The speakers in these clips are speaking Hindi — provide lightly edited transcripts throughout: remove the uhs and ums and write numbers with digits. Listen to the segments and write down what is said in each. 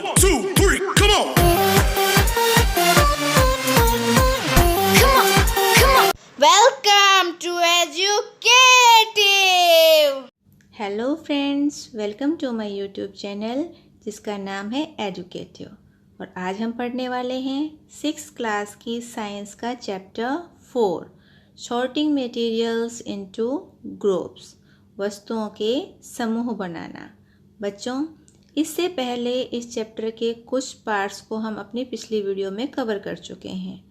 1, 2, 3, come on. Welcome to Educative. Hello friends, welcome to my YouTube channel जिसका नाम है एजुकेटिव। और आज हम पढ़ने वाले हैं 6th क्लास की साइंस का chapter 4 sorting materials into groups, वस्तुओं के समूह बनाना। बच्चों, इससे पहले इस चैप्टर के कुछ पार्ट्स को हम अपनी पिछली वीडियो में कवर कर चुके हैं।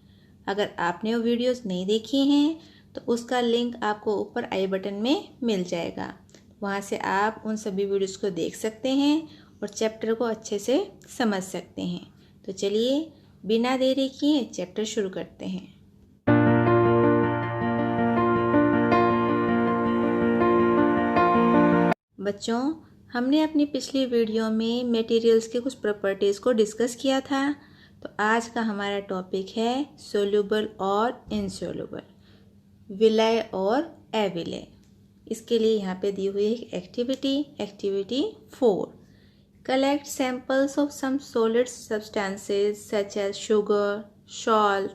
अगर आपने वो वीडियोस नहीं देखी हैं तो उसका लिंक आपको ऊपर आई बटन में मिल जाएगा। वहाँ से आप उन सभी वीडियोस को देख सकते हैं और चैप्टर को अच्छे से समझ सकते हैं। तो चलिए बिना देरी किए चैप्टर शुरू करते हैं। बच्चों, हमने अपनी पिछली वीडियो में मटेरियल्स के कुछ प्रॉपर्टीज़ को डिस्कस किया था। तो आज का हमारा टॉपिक है सोल्यूबल और इनसोल्यूबल, विलय और अविलय। इसके लिए यहाँ पे दी हुई है activity 4। Collect samples of some solid substances such as sugar, salt,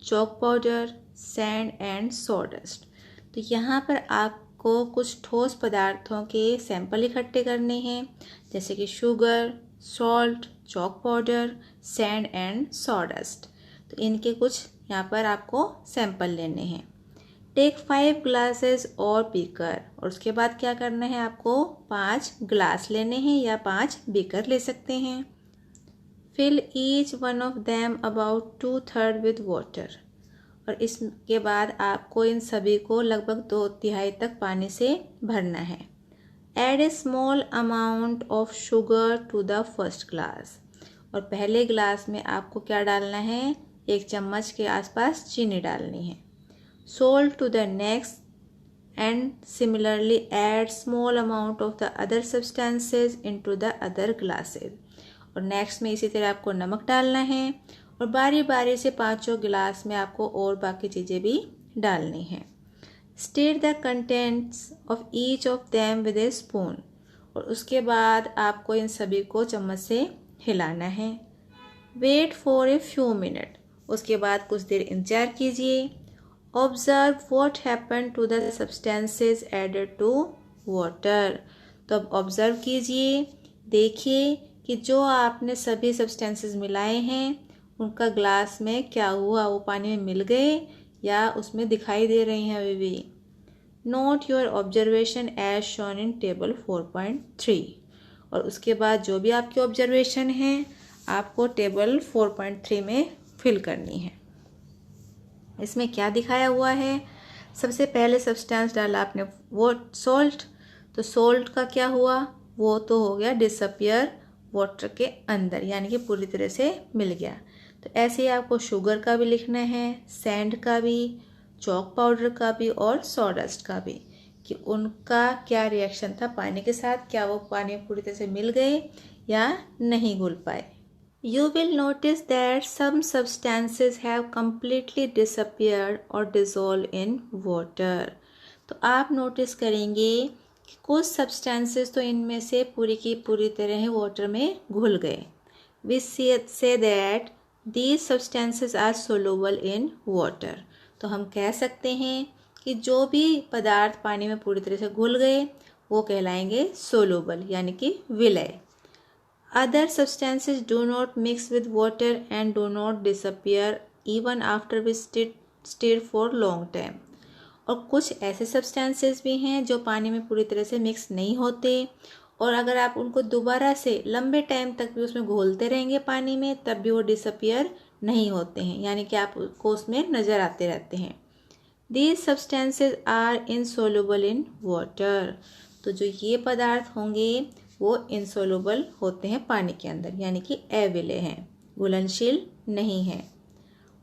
chalk powder, sand and sawdust. तो यहाँ पर आपको कुछ ठोस पदार्थों के सैंपल इकट्ठे करने हैं, जैसे कि sugar, salt, chalk powder, sand and sawdust. तो इनके कुछ यहाँ पर आपको सैंपल लेने हैं। टेक 5 ग्लासेस और बीकर, और उसके बाद क्या करना है, आपको 5 ग्लास लेने हैं या 5 बीकर ले सकते हैं। Fill each one of them about 2/3 with water, और इसके बाद आपको इन सभी को लगभग 2/3 तक पानी से भरना है। Add a small amount of sugar to the first glass, और पहले ग्लास में आपको क्या डालना है, 1 चम्मच के आसपास चीनी डालनी है। Salt to the next, and similarly add small amount of the other substances into the other glasses। और नेक्स्ट में इसी तरह आपको नमक डालना है और बारी बारी से 5 गिलास में आपको और बाकी चीज़ें भी डालनी हैं। Stir the contents of each of them with a spoon, और उसके बाद आपको इन सभी को चम्मच से हिलाना है। Wait for a few minutes, उसके बाद कुछ देर इंतजार कीजिए। Observe what happened to the substances added to water। तो अब ऑब्जर्व कीजिए, देखिए कि जो आपने सभी सब्सटेंसेस मिलाए हैं उनका ग्लास में क्या हुआ, वो पानी में मिल गए या उसमें दिखाई दे रही हैं अभी भी। Note your observation as shown in table 4.3, और उसके बाद जो भी आपकी ऑब्जर्वेशन है आपको टेबल 4.3 में फिल करनी है। इसमें क्या दिखाया हुआ है, सबसे पहले सब्सटेंस डाला आपने वो सॉल्ट, तो सॉल्ट का क्या हुआ, वो तो हो गया डिसअपियर वाटर के अंदर, यानी कि पूरी तरह से मिल गया। तो ऐसे ही आपको शुगर का भी लिखना है, सैंड का भी, चॉक पाउडर का भी और सॉडस्ट का भी, कि उनका क्या रिएक्शन था पानी के साथ, क्या वो पानी पूरी तरह से मिल गए या नहीं घुल पाए। You will notice that some substances have completely disappeared or dissolved in water। तो आप नोटिस करेंगे कि कुछ सब्सटेंसेस तो इनमें से पूरी की पूरी तरह ही वाटर में घुल गए। We say that these substances are soluble in water। तो हम कह सकते हैं कि जो भी पदार्थ पानी में पूरी तरह से घुल गए वो कहलाएंगे soluble, यानी कि विलय। Other substances do not mix with water and do not disappear even after we stir for long time। और कुछ ऐसे सब्सटेंसेस भी हैं जो पानी में पूरी तरह से मिक्स नहीं होते, और अगर आप उनको दोबारा से लंबे टाइम तक भी उसमें घोलते रहेंगे पानी में तब भी वो डिसअपियर नहीं होते हैं, यानी कि आपको उसमें नज़र आते रहते हैं। These substances are insoluble in water। तो जो ये पदार्थ होंगे वो इनसोल्यूबल होते हैं पानी के अंदर, यानी कि अविलय हैं, घुलनशील नहीं है।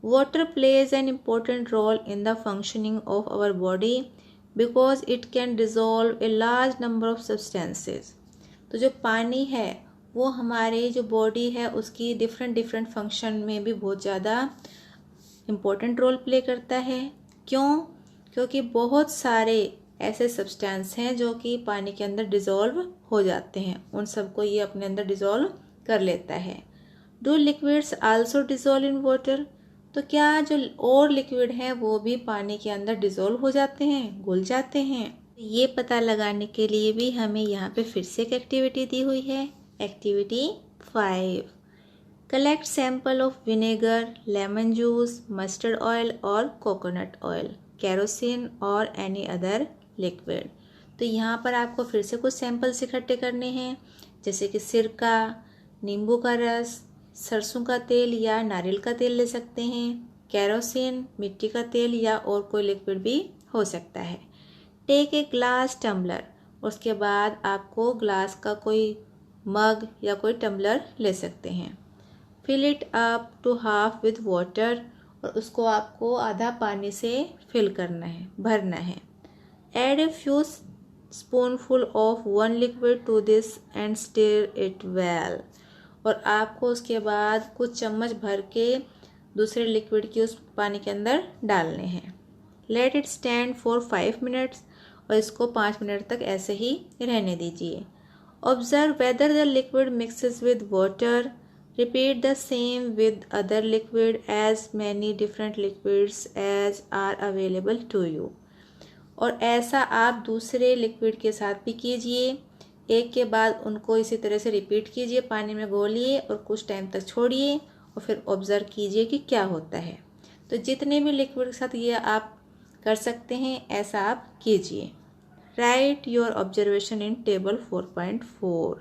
Water plays an important role in the functioning of our body because it can dissolve a large number of substances. तो जो पानी है वो हमारे जो बॉडी है उसकी डिफरेंट फंक्शन में भी बहुत ज़्यादा इम्पोर्टेंट रोल प्ले करता है। क्यों? क्योंकि बहुत सारे ऐसे सब्सटेंस हैं जो कि पानी के अंदर डिज़ोल्व हो जाते हैं, उन सबको ये अपने अंदर डिज़ोल्व कर लेता है। Do liquids also dissolve in water? तो क्या जो और लिक्विड हैं वो भी पानी के अंदर डिज़ोल्व हो जाते हैं, घुल जाते हैं? ये पता लगाने के लिए भी हमें यहाँ पे फिर से एक एक्टिविटी दी हुई है। Activity 5, collect sample of vinegar, lemon juice, mustard oil और कोकोनट ऑयल, केरोसिन और एनी अदर लिक्विड। तो यहाँ पर आपको फिर से कुछ सैंपल्स इकट्ठे करने हैं, जैसे कि सिरका, नींबू का रस, सरसों का तेल या नारियल का तेल ले सकते हैं, केरोसिन, मिट्टी का तेल या और कोई लिक्विड भी हो सकता है। टेक ए ग्लास टम्बलर, उसके बाद आपको ग्लास का कोई मग या कोई टम्बलर ले सकते हैं। Fill it up to half with water, और उसको आपको आधा पानी से फिल करना है, भरना है। Add a few spoonful of one liquid to this and stir it well, और आपको उसके बाद कुछ चम्मच भर के दूसरे लिक्विड की उस पानी के अंदर डालने हैं। Let it stand for 5 minutes, और इसको 5 मिनट तक ऐसे ही रहने दीजिए। Observe whether the liquid mixes with water, repeat the same with other liquid as many different liquids as are available to you, और ऐसा आप दूसरे लिक्विड के साथ भी कीजिए। एक के बाद उनको इसी तरह से रिपीट कीजिए, पानी में घोलिए और कुछ टाइम तक छोड़िए और फिर ऑब्जर्व कीजिए कि क्या होता है। तो जितने भी लिक्विड के साथ ये आप कर सकते हैं, ऐसा आप कीजिए। Right your observation in table 4.4,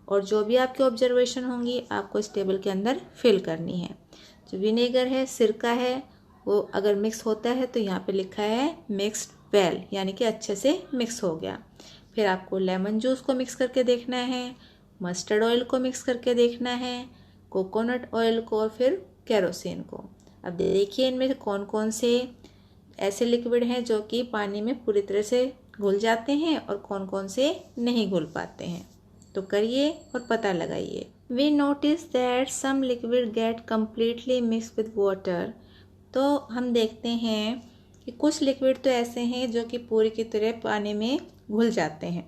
और जो भी आपकी ऑब्जर्वेशन होंगी आपको इस टेबल के अंदर फिल करनी है। जो विनेगर है, सिरका है, वो अगर मिक्स होता है तो यहाँ पे लिखा है मिक्स्ड वेल, यानी कि अच्छे से मिक्स हो गया। फिर आपको लेमन जूस को मिक्स करके देखना है, मस्टर्ड ऑयल को मिक्स करके देखना है, कोकोनट ऑयल को और फिर केरोसिन को। अब देखिए इनमें से कौन कौन से ऐसे लिक्विड हैं जो कि पानी में पूरी तरह से घुल जाते हैं और कौन कौन से नहीं घुल पाते हैं। तो करिए और पता लगाइए। We notice that some liquid get completely mix with water. तो हम देखते हैं कि कुछ लिक्विड तो ऐसे हैं जो कि पूरी की तरह पानी में घुल जाते हैं।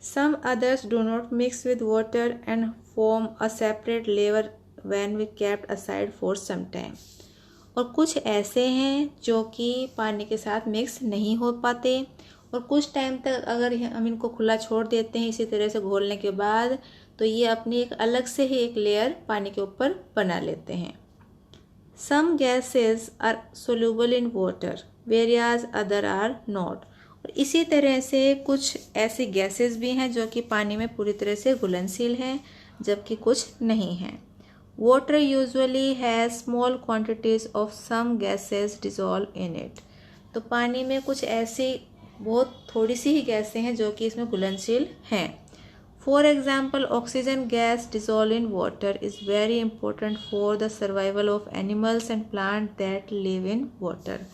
Some others do not mix with water and form a separate layer when we kept aside for some time. और कुछ ऐसे हैं जो कि पानी के साथ मिक्स नहीं हो पाते, और कुछ टाइम तक अगर हम इनको खुला छोड़ देते हैं इसी तरह से घोलने के बाद, तो ये अपनी एक अलग से ही एक लेयर पानी के ऊपर बना लेते हैं। Some gases are soluble in water whereas other are not. और इसी तरह से कुछ ऐसी गैसेस भी हैं जो कि पानी में पूरी तरह से घुलनशील हैं, जबकि कुछ नहीं हैं। Water usually has small quantities of some gases dissolve in it. तो पानी में कुछ ऐसी बहुत थोड़ी सी ही गैसें हैं जो कि इसमें घुलनशील हैं। For example, oxygen gas dissolve in water is very important for the survival of animals and plant that live in water.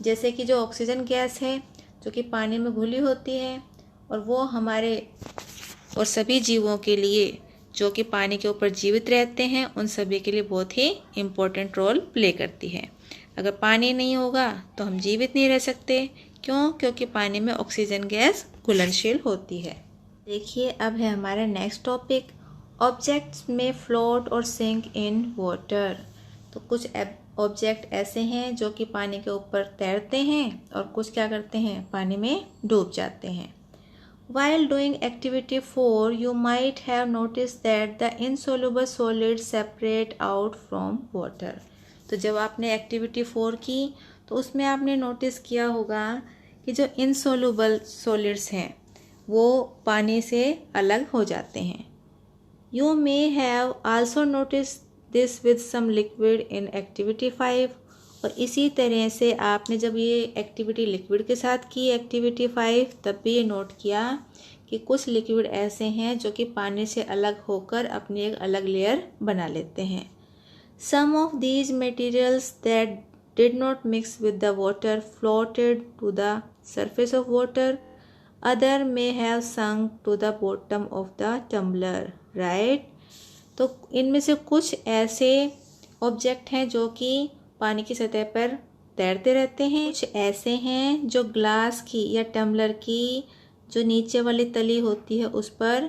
जैसे कि जो ऑक्सीजन गैस है जो कि पानी में घुली होती है, और वो हमारे और सभी जीवों के लिए जो कि पानी के ऊपर जीवित रहते हैं उन सभी के लिए बहुत ही इम्पोर्टेंट रोल प्ले करती है। अगर पानी नहीं होगा तो हम जीवित नहीं रह सकते। क्यों? क्योंकि पानी में ऑक्सीजन गैस घुलनशील होती है। देखिए अब है हमारा नेक्स्ट टॉपिक, ऑब्जेक्ट्स में फ्लोट और सिंक इन वाटर। तो कुछ ऑब्जेक्ट ऐसे हैं जो कि पानी के ऊपर तैरते हैं और कुछ क्या करते हैं, पानी में डूब जाते हैं। While doing activity 4, you might have noticed that the insoluble solids separate out from water. तो जब आपने एक्टिविटी 4 की तो उसमें आपने नोटिस किया होगा कि जो insoluble solids हैं वो पानी से अलग हो जाते हैं। You may have also noticed this with some liquid in activity 5. और इसी तरह से आपने जब ये एक्टिविटी लिक्विड के साथ की एक्टिविटी 5, तब भी ये नोट किया कि कुछ लिक्विड ऐसे हैं जो कि पानी से अलग होकर अपनी एक अलग लेयर बना लेते हैं। Some of these materials that did not mix with the water floated to the surface of water, other may have sunk to the bottom of the tumbler, right. तो इनमें से कुछ ऐसे ऑब्जेक्ट हैं जो कि पानी की सतह पर तैरते रहते हैं, कुछ ऐसे हैं जो ग्लास की या टम्बलर की जो नीचे वाली तली होती है उस पर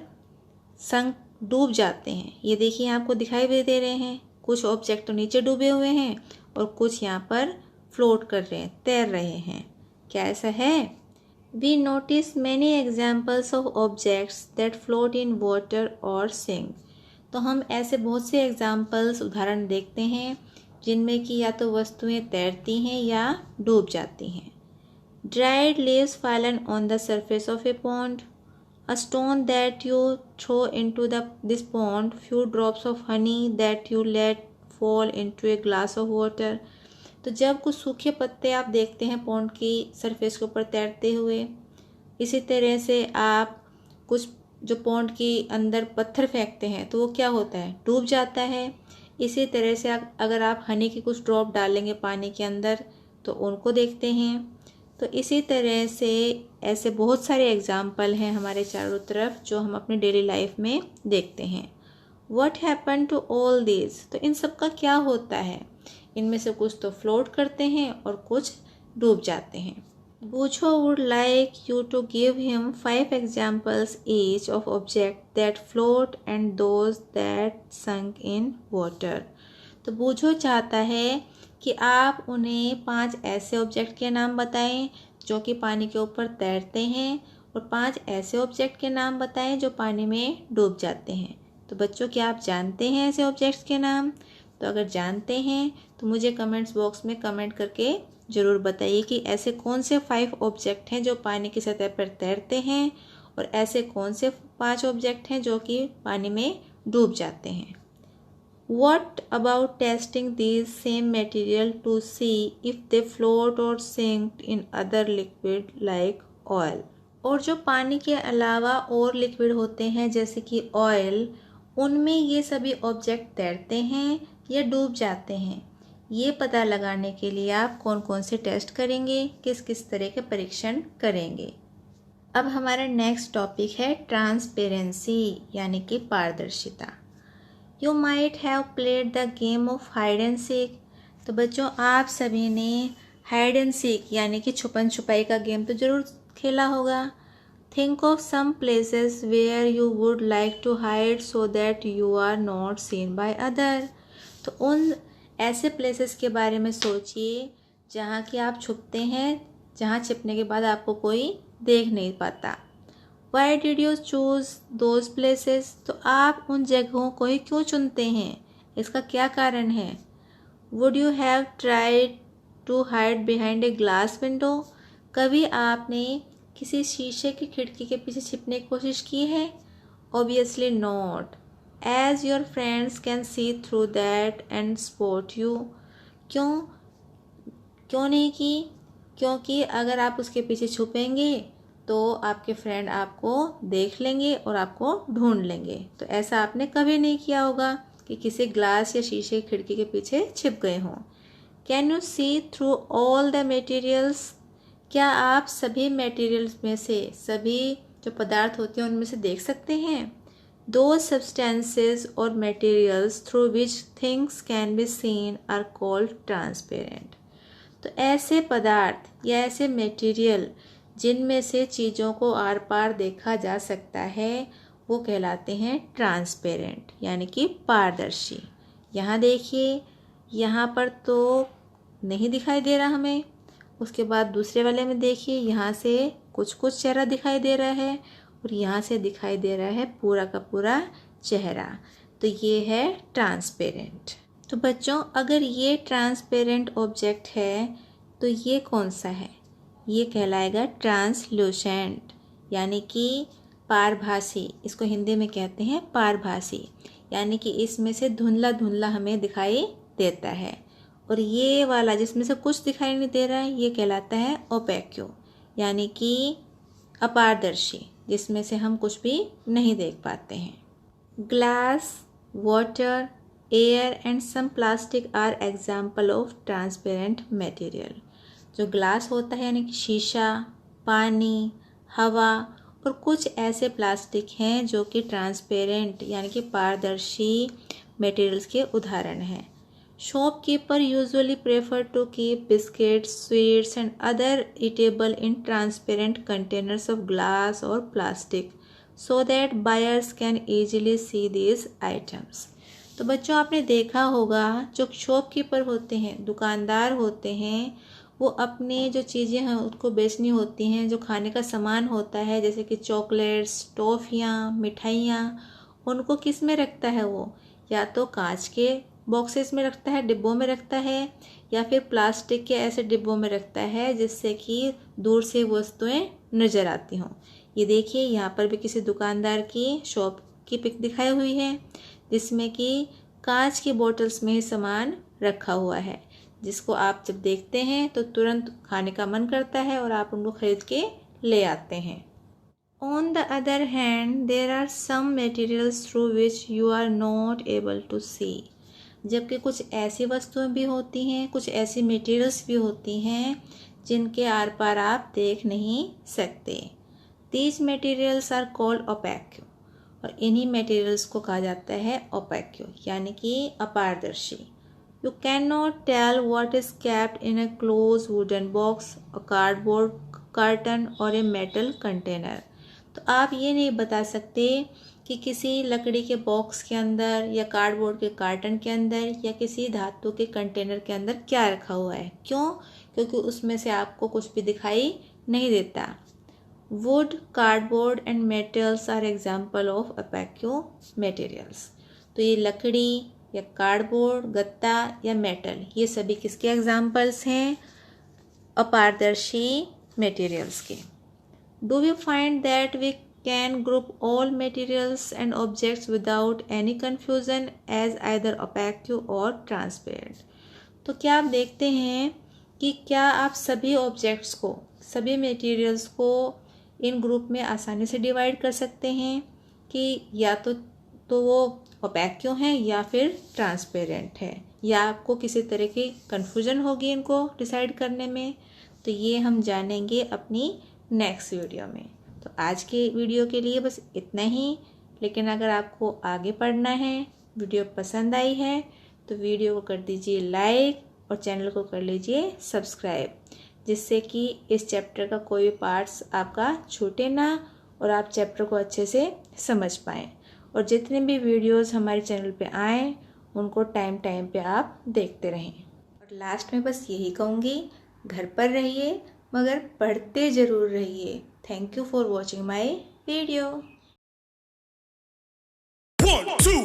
संक डूब जाते हैं। ये देखिए आपको दिखाई भी दे रहे हैं, कुछ ऑब्जेक्ट तो नीचे डूबे हुए हैं और कुछ यहाँ पर फ्लोट कर रहे हैं, तैर रहे हैं। क्या ऐसा है? We notice many examples of objects that float in water or sink. तो हम ऐसे बहुत से एग्जाम्पल्स उदाहरण देखते हैं जिनमें कि या तो वस्तुएं तैरती हैं या डूब जाती हैं। Dried leaves fallen on the surface of a pond. A stone that you throw into this pond, few drops of honey that you let fall into a glass of water. तो जब कुछ सूखे पत्ते आप देखते हैं पॉन्ड की सरफेस के ऊपर तैरते हुए, इसी तरह से आप कुछ जो पॉन्ड के अंदर पत्थर फेंकते हैं तो वो क्या होता है? डूब जाता है। इसी तरह से अगर आप हनी की कुछ ड्रॉप डालेंगे पानी के अंदर तो उनको देखते हैं। तो इसी तरह से ऐसे बहुत सारे एग्जाम्पल हैं हमारे चारों तरफ जो हम अपने डेली लाइफ में देखते हैं। What happened to all these? तो इन सब का क्या होता है? इनमें से कुछ तो फ्लोट करते हैं और कुछ डूब जाते हैं। Bucho would like you to give him 5 examples each of objects that float and those that sunk in water. तो बूझो चाहता है कि आप उन्हें 5 ऐसे ऑब्जेक्ट के नाम बताएं जो कि पानी के ऊपर तैरते हैं और 5 ऐसे ऑब्जेक्ट के नाम बताएं जो पानी में डूब जाते हैं। तो बच्चों, क्या आप जानते हैं ऐसे ऑब्जेक्ट्स के नाम? तो अगर जानते हैं तो मुझे कमेंट्स बॉक्स में कमेंट करके ज़रूर बताइए कि ऐसे कौन से 5 ऑब्जेक्ट हैं जो पानी की सतह पर तैरते हैं और ऐसे कौन से 5 ऑब्जेक्ट हैं जो कि पानी में डूब जाते हैं। What about testing these same material to see if they float or sink in other liquid like oil? और जो पानी के अलावा और लिक्विड होते हैं जैसे कि ऑयल, उनमें ये सभी ऑब्जेक्ट तैरते हैं या डूब जाते हैं। ये पता लगाने के लिए आप कौन कौन से टेस्ट करेंगे, किस किस तरह के परीक्षण करेंगे। अब हमारा नेक्स्ट टॉपिक है ट्रांसपेरेंसी यानी कि पारदर्शिता। You might have played the game of hide and seek. तो बच्चों, आप सभी ने हाइड एंड सीक यानी कि छुपन छुपाई का गेम तो ज़रूर खेला होगा। Think of some places where you would like to hide so that you are not seen by other. तो उन ऐसे प्लेसेस के बारे में सोचिए जहाँ कि आप छुपते हैं, जहाँ छिपने के बाद आपको कोई देख नहीं पाता। Why did you choose those places? तो आप उन जगहों को ही क्यों चुनते हैं? इसका क्या कारण है? Would you have tried to hide behind a glass window? कभी आपने किसी शीशे की खिड़की के पीछे छिपने की कोशिश की है? Obviously not. As your friends can see through that and spot you. क्यों नहीं की? क्योंकि अगर आप उसके पीछे छुपेंगे तो आपके फ्रेंड आपको देख लेंगे और आपको ढूंढ लेंगे। तो ऐसा आपने कभी नहीं किया होगा कि किसी ग्लास या शीशे की खिड़की के पीछे छिप गए हों। Can you see through all the materials? क्या आप सभी मटेरियल्स में से, सभी जो पदार्थ होते हैं उनमें से देख सकते हैं? Those substances or materials through which things can be seen are called transparent. तो ऐसे पदार्थ या ऐसे मटेरियल जिनमें से चीज़ों को आर पार देखा जा सकता है वो कहलाते हैं ट्रांसपेरेंट यानी कि पारदर्शी। यहाँ देखिए, यहाँ पर तो नहीं दिखाई दे रहा हमें। उसके बाद दूसरे वाले में देखिए, यहाँ से कुछ कुछ चेहरा दिखाई दे रहा है और यहाँ से दिखाई दे रहा है पूरा का पूरा चेहरा। तो ये है ट्रांसपेरेंट। तो बच्चों, अगर ये ट्रांसपेरेंट ऑब्जेक्ट है तो ये कौन सा है? ये कहलाएगा ट्रांसलूसेंट यानी कि पारभासी। इसको हिंदी में कहते हैं पारभासी, यानी कि इसमें से धुंधला धुंधला हमें दिखाई देता है। और ये वाला जिसमें से कुछ दिखाई नहीं दे रहा है ये कहलाता है ओपेक्यू यानी कि अपारदर्शी, जिसमें से हम कुछ भी नहीं देख पाते हैं। Glass, water, air and some plastic are example of transparent material. जो ग्लास होता है यानी कि शीशा, पानी, हवा और कुछ ऐसे प्लास्टिक हैं जो कि ट्रांसपेरेंट यानी कि पारदर्शी मटेरियल्स के उदाहरण हैं। Shopkeeper usually prefer to keep biscuits, sweets and other eatable in transparent containers of glass और plastic so that buyers can easily see these items. तो बच्चों आपने देखा होगा जो शॉपकीपर होते हैं, दुकानदार होते हैं, वो अपनी जो चीज़ें हैं उसको बेचनी होती हैं, जो खाने का सामान होता है जैसे कि चॉकलेट्स, टॉफ़ियाँ, मिठाइयाँ, उनको किस में रखता है वो? या तो कांच के बॉक्सेस में रखता है, डिब्बों में रखता है, या फिर प्लास्टिक के ऐसे डिब्बों में रखता है जिससे कि दूर से वस्तुएं नज़र आती हों। ये देखिए यहाँ पर भी किसी दुकानदार की शॉप की पिक दिखाई हुई है जिसमें कि कांच की बोतल्स में ही सामान रखा हुआ है, जिसको आप जब देखते हैं तो तुरंत खाने का मन करता है और आप उनको खरीद के ले आते हैं। On the other hand, there are some materials through which you are not able to see. जबकि कुछ ऐसी वस्तुएं भी होती हैं, कुछ ऐसी मटेरियल्स भी होती हैं जिनके आर पार आप देख नहीं सकते। These materials are called opaque. और इन्हीं मटेरियल्स को कहा जाता है opaque, यानी कि अपारदर्शी। You cannot tell what is kept in a closed wooden box, a cardboard carton or a metal container. तो आप ये नहीं बता सकते कि किसी लकड़ी के बॉक्स के अंदर या कार्डबोर्ड के कार्टन के अंदर या किसी धातु के कंटेनर के अंदर क्या रखा हुआ है। क्यों? क्योंकि उसमें से आपको कुछ भी दिखाई नहीं देता। Wood, cardboard and metals are example of opaque materials. तो ये लकड़ी या कार्डबोर्ड, गत्ता या मेटल, ये सभी किसके एग्जाम्पल्स हैं? अपारदर्शी मटेरियल्स के। Do we find that we can group all materials and objects without any confusion as either opaque or transparent? तो क्या आप देखते हैं कि क्या आप सभी ऑब्जेक्ट्स को, सभी मटेरियल्स को इन ग्रुप में आसानी से डिवाइड कर सकते हैं कि या तो वो ओपैक क्यों है या फिर ट्रांसपेरेंट है, या आपको किसी तरह की कन्फ्यूजन होगी इनको डिसाइड करने में? तो ये हम जानेंगे अपनी नेक्स्ट वीडियो में। तो आज के वीडियो के लिए बस इतना ही, लेकिन अगर आपको आगे पढ़ना है, वीडियो पसंद आई है तो वीडियो को कर दीजिए लाइक और चैनल को कर लीजिए सब्सक्राइब, जिससे कि इस चैप्टर का कोई भी पार्ट्स आपका छूटे ना और आप चैप्टर को अच्छे से समझ पाएँ। और जितने भी वीडियोस हमारे चैनल पे आएँ उनको टाइम टाइम पे आप देखते रहें। और लास्ट में बस यही कहूँगी, घर पर रहिए मगर पढ़ते ज़रूर रहिए। Thank you for watching my video. 1, 2